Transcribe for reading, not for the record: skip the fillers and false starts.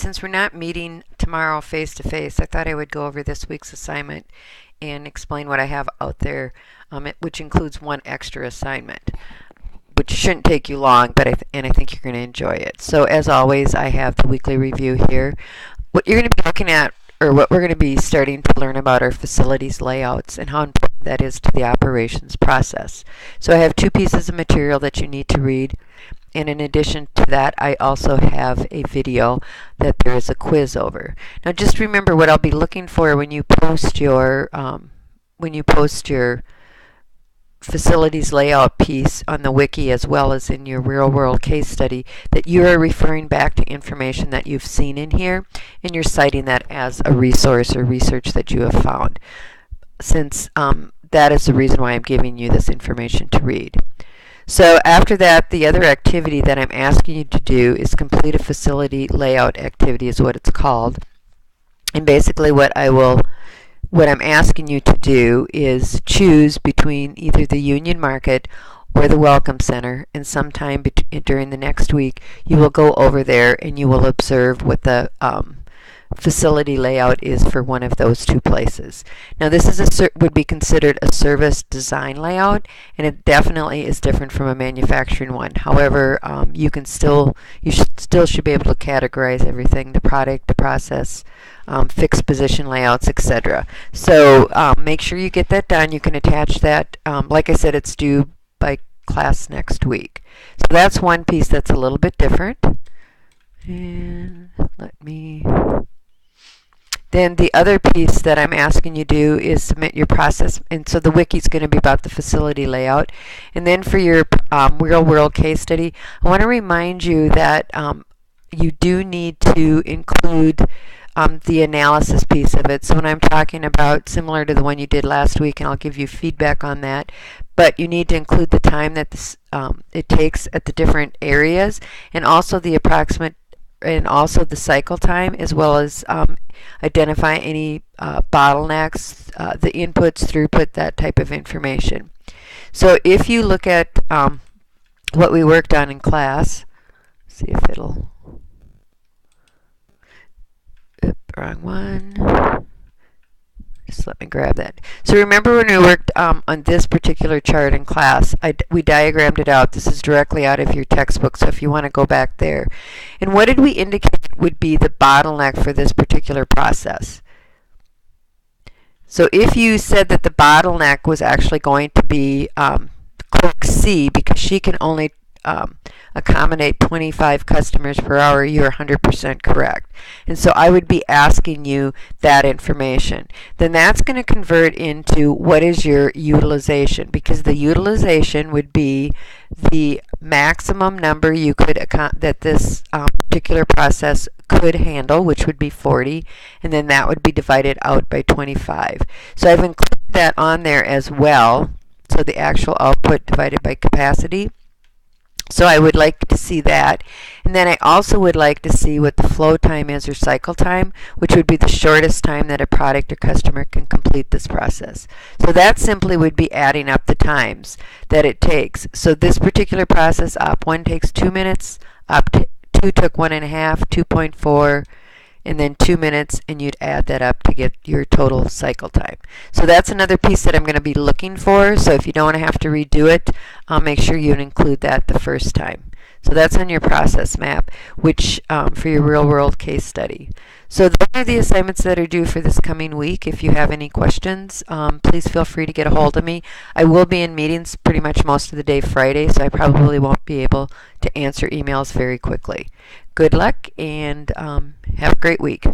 since we're not meeting tomorrow face to face, I thought I would go over this week's assignment and explain what I have out there, which includes one extra assignment, which shouldn't take you long, but I think you're going to enjoy it. So as always, I have the weekly review here. What you're going to be looking at, or what we're going to be starting to learn about, are facilities layouts and how important that is to the operations process. So I have two pieces of material that you need to read. And in addition to that, I also have a video that there is a quiz over. Now just remember what I'll be looking for when you post your facilities layout piece on the wiki, as well as in your real world case study, that you are referring back to information that you've seen in here, and you're citing that as a resource or research that you have found, since that is the reason why I'm giving you this information to read. So after that, the other activity that I'm asking you to do is complete a facility layout activity, is what it's called. And basically what I'm asking you to do is choose between either the Union Market or the Welcome Center, and sometime during the next week you will go over there and you will observe what the facility layout is for one of those two places. Now this is would be considered a service design layout, and it definitely is different from a manufacturing one. However, you should be able to categorize everything: the product, the process, fixed position layouts, etc. So make sure you get that done. You can attach that. Like I said, it's due by class next week. So that's one piece that's a little bit different. And then the other piece that I'm asking you to do is submit your process. And so the wiki is going to be about the facility layout. And then for your real world case study, I want to remind you that you do need to include the analysis piece of it. So when I'm talking about, similar to the one you did last week, and I'll give you feedback on that, but you need to include the time that it takes at the different areas, and also the approximate, and also the cycle time, as well as identify any bottlenecks, the inputs, throughput, that type of information. So if you look at what we worked on in class, see if it'll, wrong one. Just let me grab that. So remember when we worked on this particular chart in class, we diagrammed it out. This is directly out of your textbook, so if you want to go back there. And what did we indicate would be the bottleneck for this particular process? So if you said that the bottleneck was actually going to be clerk C, because she can only accommodate 25 customers per hour, you're 100% correct. And so I would be asking you that information. Then that's going to convert into what is your utilization, because the utilization would be the maximum number you could that this particular process could handle, which would be 40, and then that would be divided out by 25. So I've included that on there as well, so the actual output divided by capacity. So I would like to see that. And then I also would like to see what the flow time is, or cycle time, which would be the shortest time that a product or customer can complete this process. So that simply would be adding up the times that it takes. So this particular process, op 1 takes 2 minutes, op 2 took 1.5, 2.4, and then 2 minutes, and you'd add that up to get your total cycle time. So that's another piece that I'm going to be looking for. So if you don't want to have to redo it, I'll make sure you include that the first time. So that's on your process map, which for your real world case study. So those are the assignments that are due for this coming week. If you have any questions, please feel free to get a hold of me. I will be in meetings pretty much most of the day Friday, so I probably won't be able to answer emails very quickly. Good luck, and have a great week.